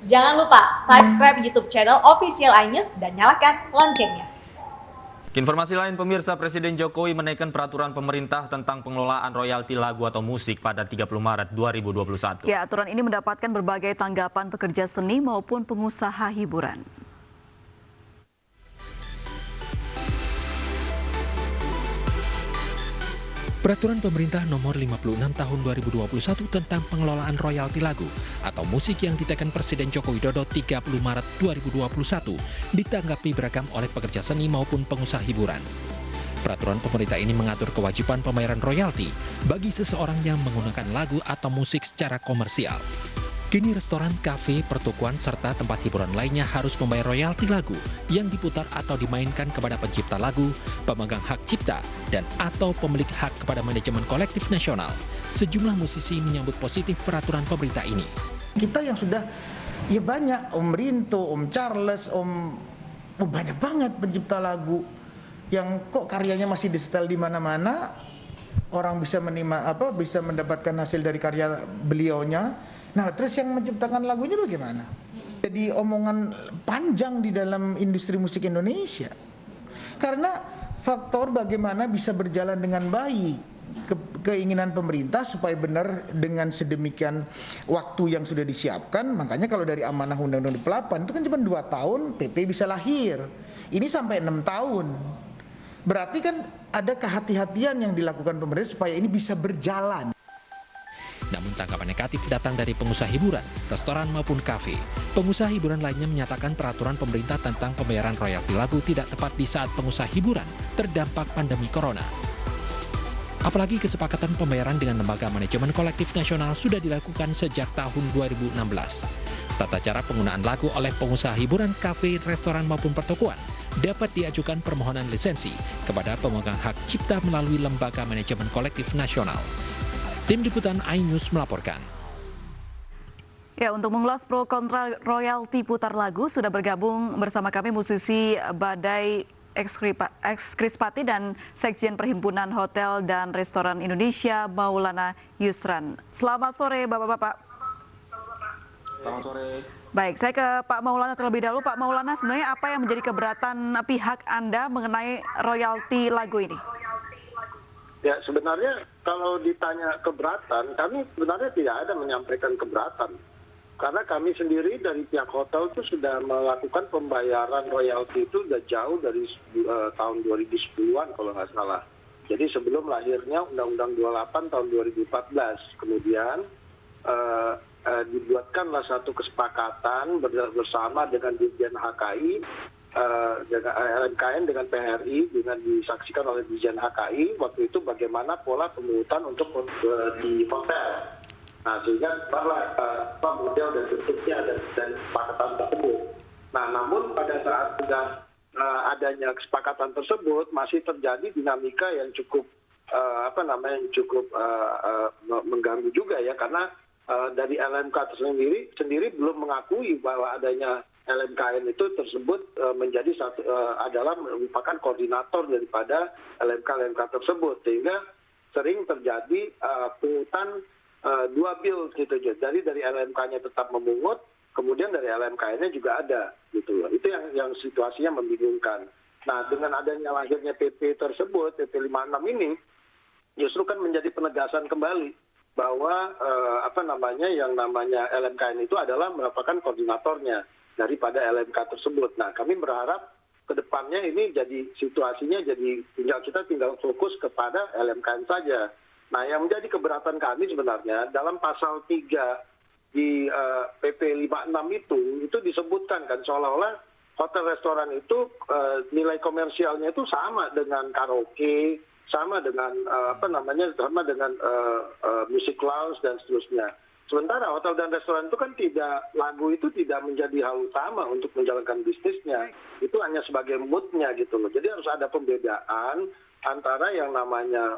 Jangan lupa subscribe YouTube channel Official iNews dan nyalakan loncengnya. Informasi lain pemirsa, Presiden Jokowi menaikkan peraturan pemerintah tentang pengelolaan royalti lagu atau musik pada 30 Maret 2021. Ya, aturan ini mendapatkan berbagai tanggapan pekerja seni maupun pengusaha hiburan. Peraturan Pemerintah Nomor 56 Tahun 2021 tentang pengelolaan royalti lagu atau musik yang ditekan Presiden Joko Widodo 30 Maret 2021 ditanggapi beragam oleh pekerja seni maupun pengusaha hiburan. Peraturan pemerintah ini mengatur kewajiban pembayaran royalti bagi seseorang yang menggunakan lagu atau musik secara komersial. Kini restoran, kafe, pertokoan, serta tempat hiburan lainnya harus membayar royalti lagu yang diputar atau dimainkan kepada pencipta lagu, pemegang hak cipta, dan atau pemilik hak kepada manajemen kolektif nasional. Sejumlah musisi menyambut positif peraturan pemerintah ini. Kita yang sudah, ya banyak, Om Rinto, Om Charles, banyak banget pencipta lagu yang kok karyanya masih disetel di mana-mana, orang bisa bisa mendapatkan hasil dari karya beliaunya. Nah, terus yang menciptakan lagunya bagaimana? Jadi omongan panjang di dalam industri musik Indonesia. Karena faktor bagaimana bisa berjalan dengan baik keinginan pemerintah supaya benar dengan sedemikian waktu yang sudah disiapkan. Makanya kalau dari amanah Undang-Undang 28 itu kan cuma 2 tahun PP bisa lahir. Ini sampai 6 tahun. Berarti kan ada kehati-hatian yang dilakukan pemerintah supaya ini bisa berjalan. Namun tanggapan negatif datang dari pengusaha hiburan, restoran maupun kafe. Pengusaha hiburan lainnya menyatakan peraturan pemerintah tentang pembayaran royalti lagu tidak tepat di saat pengusaha hiburan terdampak pandemi corona. Apalagi kesepakatan pembayaran dengan lembaga manajemen kolektif nasional sudah dilakukan sejak tahun 2016. Tata cara penggunaan lagu oleh pengusaha hiburan, kafe, restoran maupun pertokoan dapat diajukan permohonan lisensi kepada pemegang hak cipta melalui lembaga manajemen kolektif nasional. Tim Liputan iNews melaporkan. Ya, untuk mengulas pro kontra royalti putar lagu sudah bergabung bersama kami musisi Badai Ekskrispati dan Sekjen Perhimpunan Hotel dan Restoran Indonesia Maulana Yusran. Selamat sore Bapak-bapak. Selamat sore. Baik, saya ke Pak Maulana terlebih dahulu. Pak Maulana, sebenarnya apa yang menjadi keberatan pihak Anda mengenai royalti lagu ini? Ya, sebenarnya kalau ditanya keberatan, kami sebenarnya tidak ada menyampaikan keberatan. Karena kami sendiri dari pihak hotel itu sudah melakukan pembayaran royalti itu sudah jauh dari tahun 2010-an kalau nggak salah. Jadi sebelum lahirnya Undang-Undang 28 tahun 2014. Kemudian dibuatkanlah satu kesepakatan bersama dengan Dirjen HKI, dengan LMKN, dengan PHRI, dengan disaksikan oleh Dirjen HKI waktu itu bagaimana pola pemungutan untuk di hotel. Nah, sehingga model dan bentuknya dan kesepakatan tersebut. Nah, namun pada saat sudah adanya kesepakatan tersebut masih terjadi dinamika yang cukup mengganggu juga ya, karena dari LMK sendiri belum mengakui bahwa adanya LMKN itu tersebut adalah merupakan koordinator daripada LMK tersebut, sehingga sering terjadi pungutan dua bil gitu. Jadi dari LMK-nya tetap memungut, kemudian dari LMKN-nya juga ada gitu loh. Itu yang situasinya membingungkan. Nah, dengan adanya lahirnya PP tersebut, PP 56 ini justru kan menjadi penegasan kembali bahwa yang namanya LMKN itu adalah merupakan koordinatornya daripada LMK tersebut. Nah, kami berharap ke depannya ini jadi situasinya kita tinggal fokus kepada LMKN saja. Nah, yang menjadi keberatan kami sebenarnya dalam pasal 3 di PP 56 itu disebutkan kan seolah-olah hotel restoran itu nilai komersialnya itu sama dengan karaoke, sama dengan musik lounge dan seterusnya. Sementara hotel dan restoran itu kan lagu itu tidak menjadi hal utama untuk menjalankan bisnisnya. Itu hanya sebagai moodnya gitu loh. Jadi harus ada pembedaan antara yang namanya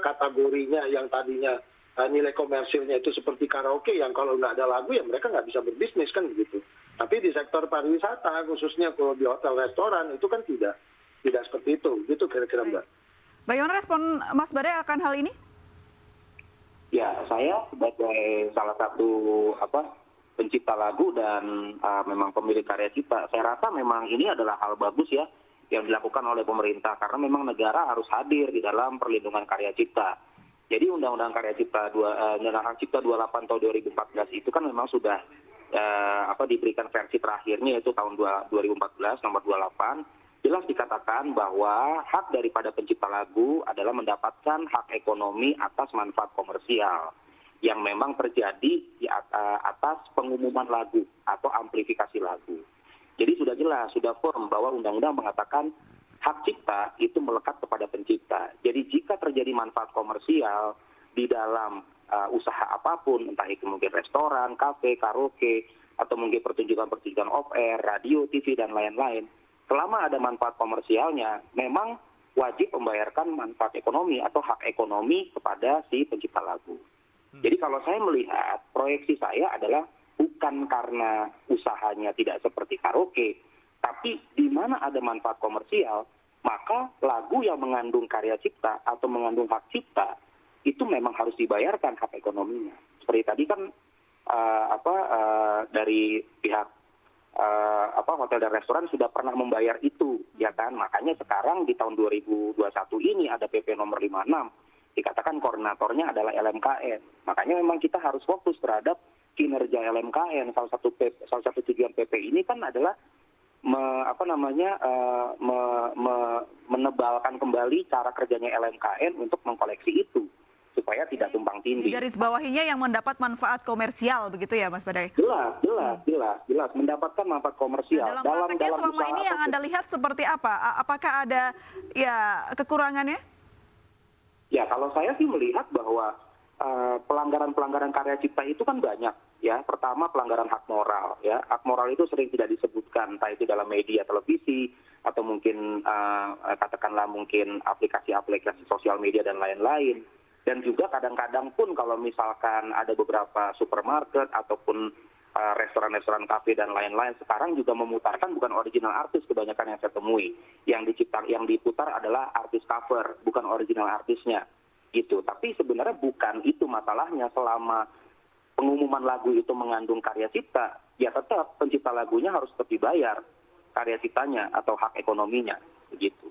kategorinya yang tadinya nilai komersilnya itu seperti karaoke yang kalau nggak ada lagu ya mereka nggak bisa berbisnis kan begitu. Tapi di sektor pariwisata khususnya kalau di hotel restoran itu kan tidak seperti itu. Gitu kira-kira Mbak. Bagaimana respon Mas Badai akan hal ini? Ya, saya sebagai salah satu pencipta lagu dan memang pemilik karya cipta. Saya rasa memang ini adalah hal bagus ya yang dilakukan oleh pemerintah karena memang negara harus hadir di dalam perlindungan karya cipta. Jadi Undang-Undang Karya Cipta Undang-Undang Hak Cipta 28 tahun 2014 itu kan memang sudah diberikan versi terakhirnya yaitu tahun 2014 nomor 28. Jelas dikatakan bahwa hak daripada pencipta lagu adalah mendapatkan hak ekonomi atas manfaat komersial yang memang terjadi di atas pengumuman lagu atau amplifikasi lagu. Jadi sudah jelas, sudah firm bahwa undang-undang mengatakan hak cipta itu melekat kepada pencipta. Jadi jika terjadi manfaat komersial di dalam usaha apapun, entah itu mungkin restoran, kafe, karaoke, atau mungkin pertunjukan-pertunjukan off-air, radio, TV, dan lain-lain, selama ada manfaat komersialnya, memang wajib membayarkan manfaat ekonomi atau hak ekonomi kepada si pencipta lagu. Jadi kalau saya melihat, proyeksi saya adalah bukan karena usahanya tidak seperti karaoke, tapi di mana ada manfaat komersial, maka lagu yang mengandung karya cipta atau mengandung hak cipta, itu memang harus dibayarkan hak ekonominya. Seperti tadi kan dari pihak hotel dan restoran sudah pernah membayar itu, ya kan? Makanya sekarang di tahun 2021 ini ada PP nomor 56, dikatakan koordinatornya adalah LMKN. Makanya memang kita harus fokus terhadap kinerja LMKN. Salah satu tujuan PP ini kan adalah menebalkan kembali cara kerjanya LMKN untuk mengkoleksi itu supaya tidak tumpang tindih. Di garis bawahinya yang mendapat manfaat komersial begitu ya Mas Badai? Jelas mendapatkan manfaat komersial. Nah, dalam prakteknya selama ini yang Anda lihat seperti apa? Apakah ada kekurangannya? Ya, kalau saya sih melihat bahwa pelanggaran-pelanggaran karya cipta itu kan banyak. Ya, pertama pelanggaran hak moral. Ya, hak moral itu sering tidak disebutkan, entah itu dalam media televisi atau mungkin katakanlah mungkin aplikasi-aplikasi sosial media dan lain-lain. Dan juga kadang-kadang pun kalau misalkan ada beberapa supermarket ataupun restoran-restoran kafe dan lain-lain sekarang juga memutarkan bukan original artis kebanyakan yang saya temui. Yang diputar adalah artis cover, bukan original artisnya. Gitu. Tapi sebenarnya bukan itu masalahnya. Selama pengumuman lagu itu mengandung karya cipta, ya tetap pencipta lagunya harus tetap dibayar karya ciptanya atau hak ekonominya. Begitu.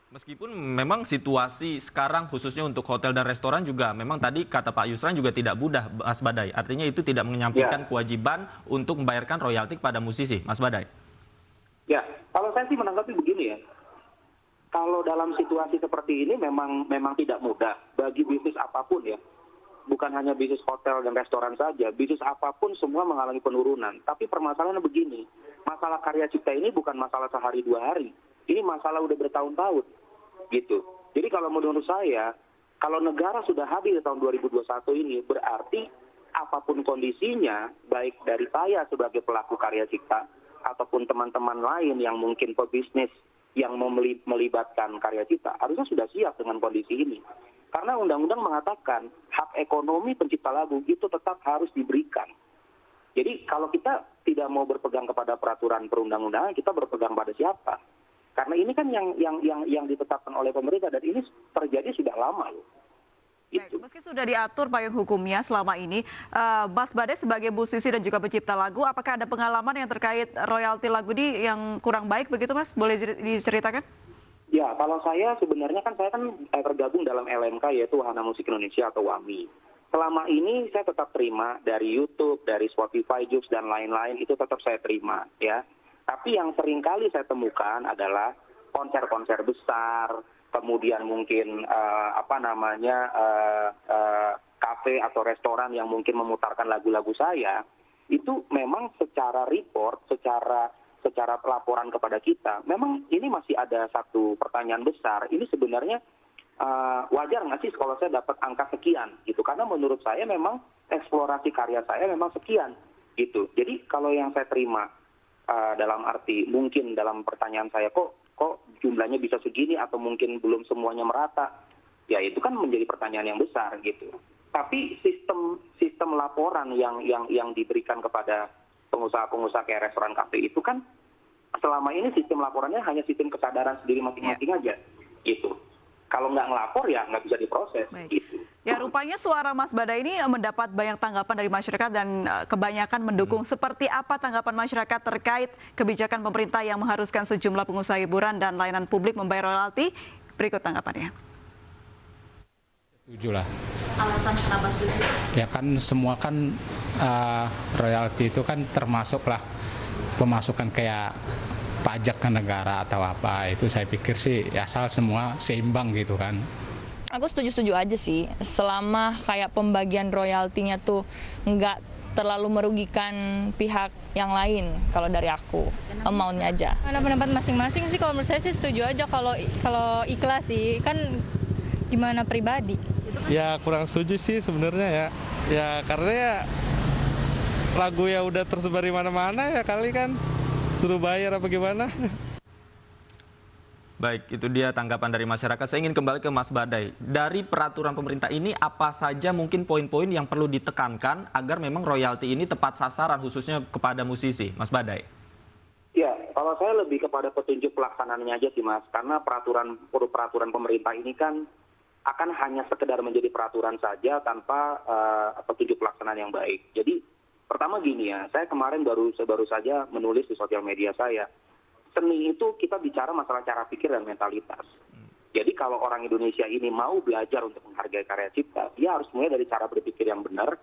Meskipun memang situasi sekarang khususnya untuk hotel dan restoran juga memang tadi kata Pak Yusran juga tidak mudah, Mas Badai. Artinya itu tidak menyampaikan kewajiban untuk membayarkan royalti kepada musisi, Mas Badai. Ya, kalau saya sih menanggapi begini ya. Kalau dalam situasi seperti ini memang tidak mudah bagi bisnis apapun ya. Bukan hanya bisnis hotel dan restoran saja, bisnis apapun semua mengalami penurunan. Tapi permasalahannya begini, masalah karya cipta ini bukan masalah sehari dua hari. Ini masalah udah bertahun-tahun, gitu. Jadi kalau menurut saya, kalau negara sudah hadir di tahun 2021 ini, berarti apapun kondisinya, baik dari saya sebagai pelaku karya cipta, ataupun teman-teman lain yang mungkin pebisnis yang melibatkan karya cipta, harusnya sudah siap dengan kondisi ini. Karena undang-undang mengatakan, hak ekonomi pencipta lagu itu tetap harus diberikan. Jadi kalau kita tidak mau berpegang kepada peraturan perundang-undangan, kita berpegang pada siapa? Karena ini kan yang ditetapkan oleh pemerintah dan ini terjadi sudah lama loh. Gitu. Meski sudah diatur payung hukumnya selama ini, Mas Badai sebagai musisi dan juga pencipta lagu, apakah ada pengalaman yang terkait royalti lagu ini yang kurang baik begitu Mas? Boleh diceritakan? Ya, kalau saya sebenarnya saya tergabung dalam LMK yaitu Wahana Musik Indonesia atau WAMI. Selama ini saya tetap terima dari YouTube, dari Spotify, Joox dan lain-lain itu tetap saya terima ya. Tapi yang sering kali saya temukan adalah konser-konser besar, kemudian mungkin kafe atau restoran yang mungkin memutarkan lagu-lagu saya, itu memang secara report, secara laporan kepada kita, memang ini masih ada satu pertanyaan besar. Ini sebenarnya wajar nggak sih kalau saya dapat angka sekian, gitu? Karena menurut saya memang eksplorasi karya saya memang sekian, gitu. Jadi kalau yang saya terima dalam arti mungkin dalam pertanyaan saya kok jumlahnya bisa segini atau mungkin belum semuanya merata, ya itu kan menjadi pertanyaan yang besar gitu. Tapi sistem laporan yang diberikan kepada pengusaha-pengusaha kayak restoran kafe itu kan selama ini sistem laporannya hanya sistem kesadaran sendiri masing-masing aja gitu. Kalau nggak ngelapor ya nggak bisa diproses. Baik. Gitu. Ya, rupanya suara Mas Badai ini mendapat banyak tanggapan dari masyarakat dan kebanyakan mendukung. Seperti apa tanggapan masyarakat terkait kebijakan pemerintah yang mengharuskan sejumlah pengusaha hiburan dan layanan publik membayar royalti? Berikut tanggapannya. Setuju lah. Alasan kenapa setuju? Ya kan semua kan royalti itu kan termasuk lah pemasukan kayak pajak ke negara atau apa. Itu saya pikir sih asal semua seimbang gitu kan. Aku setuju-setuju aja sih, selama kayak pembagian royaltinya tuh nggak terlalu merugikan pihak yang lain. Kalau dari aku, maunya aja. Ada pendapat masing-masing sih. Kalau menurut saya sih setuju aja kalau ikhlas sih, kan gimana pribadi. Ya kurang setuju sih sebenarnya ya. Ya karena ya lagu ya udah tersebar di mana-mana ya kali kan suruh bayar apa gimana. Baik, itu dia tanggapan dari masyarakat. Saya ingin kembali ke Mas Badai. Dari peraturan pemerintah ini, apa saja mungkin poin-poin yang perlu ditekankan agar memang royalti ini tepat sasaran, khususnya kepada musisi? Mas Badai. Ya, kalau saya lebih kepada petunjuk pelaksanaannya aja sih Mas. Karena peraturan pemerintah ini kan akan hanya sekedar menjadi peraturan saja tanpa petunjuk pelaksanaan yang baik. Jadi, pertama gini ya, saya kemarin baru saja menulis di sosial media saya. Seni itu kita bicara masalah cara pikir dan mentalitas. Jadi kalau orang Indonesia ini mau belajar untuk menghargai karya cipta, dia harus mulai dari cara berpikir yang benar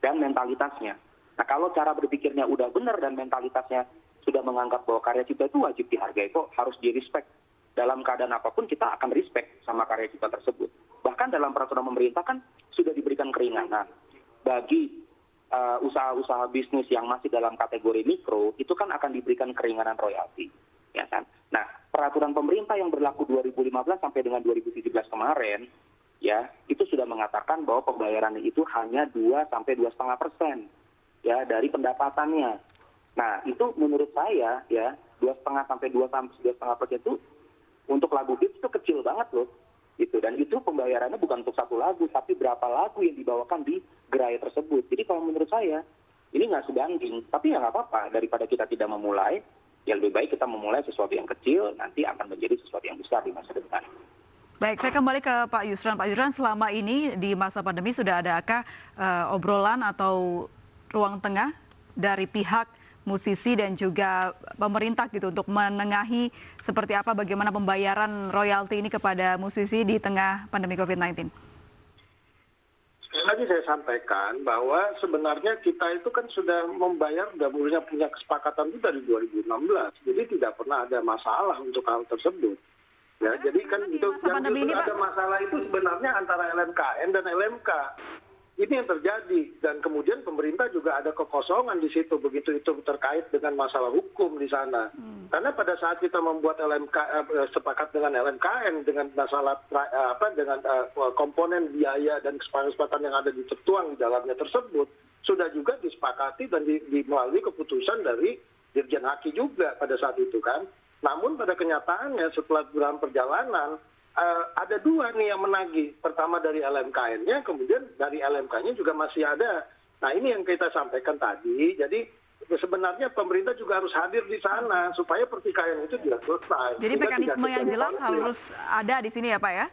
dan mentalitasnya. Nah kalau cara berpikirnya udah benar dan mentalitasnya sudah menganggap bahwa karya cipta itu wajib dihargai, kok harus di-respect. Dalam keadaan apapun kita akan respect sama karya cipta tersebut. Bahkan dalam peraturan pemerintah kan sudah diberikan keringanan bagi usaha-usaha bisnis yang masih dalam kategori mikro, itu kan akan diberikan keringanan royalti. Ya kan? Nah, peraturan pemerintah yang berlaku 2015 sampai dengan 2017 kemarin, ya, itu sudah mengatakan bahwa pembayaran itu hanya 2 sampai 2,5% ya dari pendapatannya. Nah, itu menurut saya ya 2,5 sampai 2,5% itu untuk lagu hits itu kecil banget loh. Gitu. Dan itu pembayarannya bukan untuk satu lagu, tapi berapa lagu yang dibawakan di gerai tersebut. Jadi kalau menurut saya, ini nggak sebanding. Tapi ya nggak apa-apa, daripada kita tidak memulai, ya lebih baik kita memulai sesuatu yang kecil, nanti akan menjadi sesuatu yang besar di masa depan. Baik, saya kembali ke Pak Yusran. Pak Yusran, selama ini di masa pandemi sudah adakah obrolan atau ruang tengah dari pihak musisi dan juga pemerintah gitu untuk menengahi seperti apa bagaimana pembayaran royalti ini kepada musisi di tengah pandemi COVID-19? Sekali lagi saya sampaikan bahwa sebenarnya kita itu kan sudah membayar, sudah punya kesepakatan itu dari 2016. Jadi tidak pernah ada masalah untuk hal tersebut. Ya, jadi kan itu yang justru ada masalah itu sebenarnya antara LMKN dan LMK. Ini yang terjadi, dan kemudian pemerintah juga ada kekosongan di situ begitu itu terkait dengan masalah hukum di sana. Karena pada saat kita membuat sepakat dengan LMKN dengan masalah dengan komponen biaya dan kesepakatan yang ada tertuang di dalamnya tersebut sudah juga disepakati dan melalui keputusan dari Dirjen Haki juga pada saat itu kan. Namun pada kenyataannya setelah dalam perjalanan ada dua nih yang menagih. Pertama dari LMKN-nya, kemudian dari LMK-nya juga masih ada. Nah ini yang kita sampaikan tadi. Jadi sebenarnya pemerintah juga harus hadir di sana supaya pertikaian itu tidak selesai. Jadi mekanisme yang jelas harus ada di sini ya Pak ya?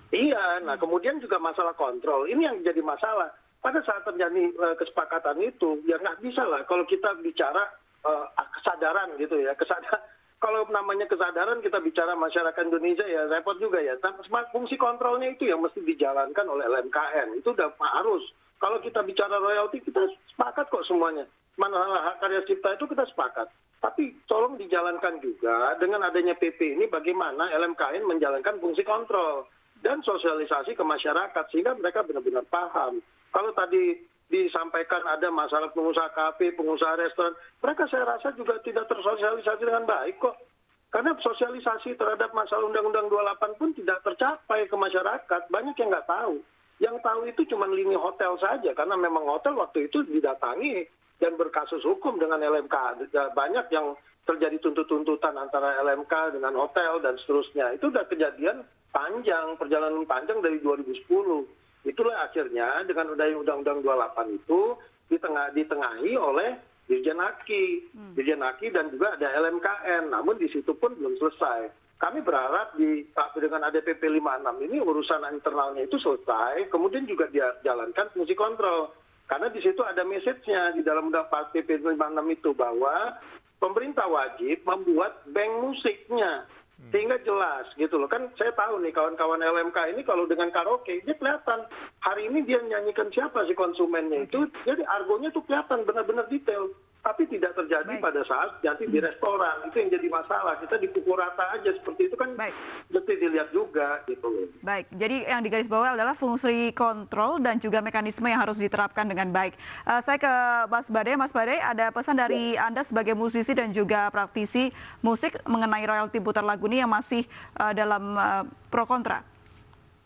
Iya, nah kemudian juga masalah kontrol. Ini yang jadi masalah. Pada saat terjadi kesepakatan itu, ya nggak bisa lah kalau kita bicara kesadaran gitu ya. Kalau namanya kesadaran kita bicara masyarakat Indonesia ya repot juga ya. Fungsi kontrolnya itu yang mesti dijalankan oleh LMKN. Itu udah harus. Kalau kita bicara royalti kita sepakat kok semuanya. Masalah hak karya cipta itu kita sepakat. Tapi tolong dijalankan juga dengan adanya PP ini bagaimana LMKN menjalankan fungsi kontrol dan sosialisasi ke masyarakat sehingga mereka benar-benar paham. Kalau tadi disampaikan ada masalah pengusaha kafe, pengusaha restoran, mereka saya rasa juga tidak tersosialisasi dengan baik kok. Karena sosialisasi terhadap masalah Undang-Undang 28 pun tidak tercapai ke masyarakat, banyak yang nggak tahu. Yang tahu itu cuma lini hotel saja, karena memang hotel waktu itu didatangi dan berkasus hukum dengan LMK. Banyak yang terjadi tuntut-tuntutan antara LMK dengan hotel dan seterusnya. Itu udah kejadian panjang, perjalanan panjang dari 2010. Itulah akhirnya dengan Undang-Undang 28 itu ditengahi oleh Dirjen Haki dan juga ada LMKN. Namun di situ pun belum selesai. kami berharap dengan ada PP 56 ini urusan internalnya itu selesai, kemudian juga dia jalankan fungsi kontrol. Karena di situ ada message-nya di dalam undang PP 56 itu bahwa pemerintah wajib membuat bank musiknya. Sehingga jelas gitu loh. Kan saya tahu nih kawan-kawan LMK ini kalau dengan karaoke dia kelihatan hari ini dia nyanyikan siapa sih konsumennya itu. Jadi argonya tuh kelihatan benar-benar detail. Tapi tidak terjadi pada saat nanti di restoran. Itu yang jadi masalah. Kita dipukul rata aja seperti itu kan mesti dilihat juga gitu loh. Baik, jadi yang digarisbawahi adalah fungsi kontrol dan juga mekanisme yang harus diterapkan dengan baik. Saya ke Mas Badai. Mas Badai, ada pesan dari Anda sebagai musisi dan juga praktisi musik mengenai royalti putar lagu ini yang masih dalam pro kontra?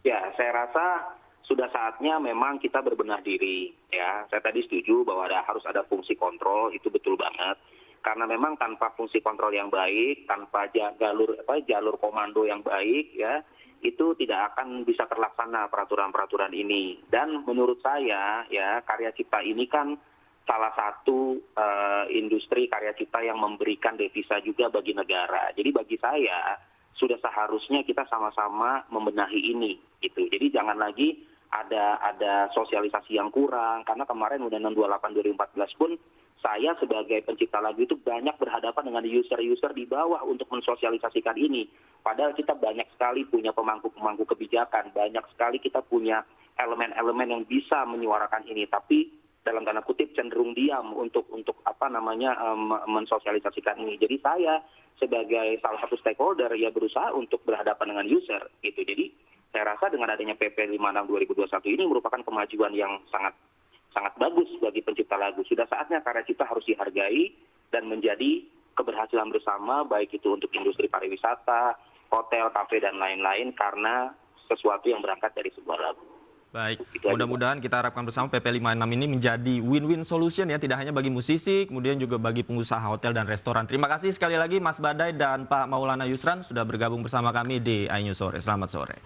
Ya, saya rasa sudah saatnya memang kita berbenah diri. Ya, saya tadi setuju bahwa harus ada fungsi kontrol, itu betul banget. Karena memang tanpa fungsi kontrol yang baik, tanpa jalur komando yang baik, ya, itu tidak akan bisa terlaksana peraturan-peraturan ini. Dan menurut saya, ya, karya cipta ini kan salah satu industri karya cipta yang memberikan devisa juga bagi negara. Jadi bagi saya sudah seharusnya kita sama-sama membenahi ini, gitu. Jadi jangan lagi ada sosialisasi yang kurang, karena kemarin Undang-Undang 28 2014 pun saya sebagai pencipta lagu itu banyak berhadapan dengan user-user di bawah untuk mensosialisasikan ini. Padahal kita banyak sekali punya pemangku-pemangku kebijakan, banyak sekali kita punya elemen-elemen yang bisa menyuarakan ini, tapi dalam tanda kutip cenderung diam untuk mensosialisasikan ini. Jadi saya sebagai salah satu stakeholder ya berusaha untuk berhadapan dengan user gitu. Jadi saya rasa dengan adanya PP 56 2021 ini merupakan kemajuan yang sangat bagus bagi pencipta lagu. Sudah saatnya karya cipta harus dihargai dan menjadi keberhasilan bersama, baik itu untuk industri pariwisata, hotel, kafe, dan lain-lain, karena sesuatu yang berangkat dari sebuah lagu. Baik, mudah-mudahan kita harapkan bersama PP 56 ini menjadi win-win solution ya, tidak hanya bagi musisi, kemudian juga bagi pengusaha hotel dan restoran. Terima kasih sekali lagi Mas Badai dan Pak Maulana Yusran sudah bergabung bersama kami di iNews Sore. Selamat sore.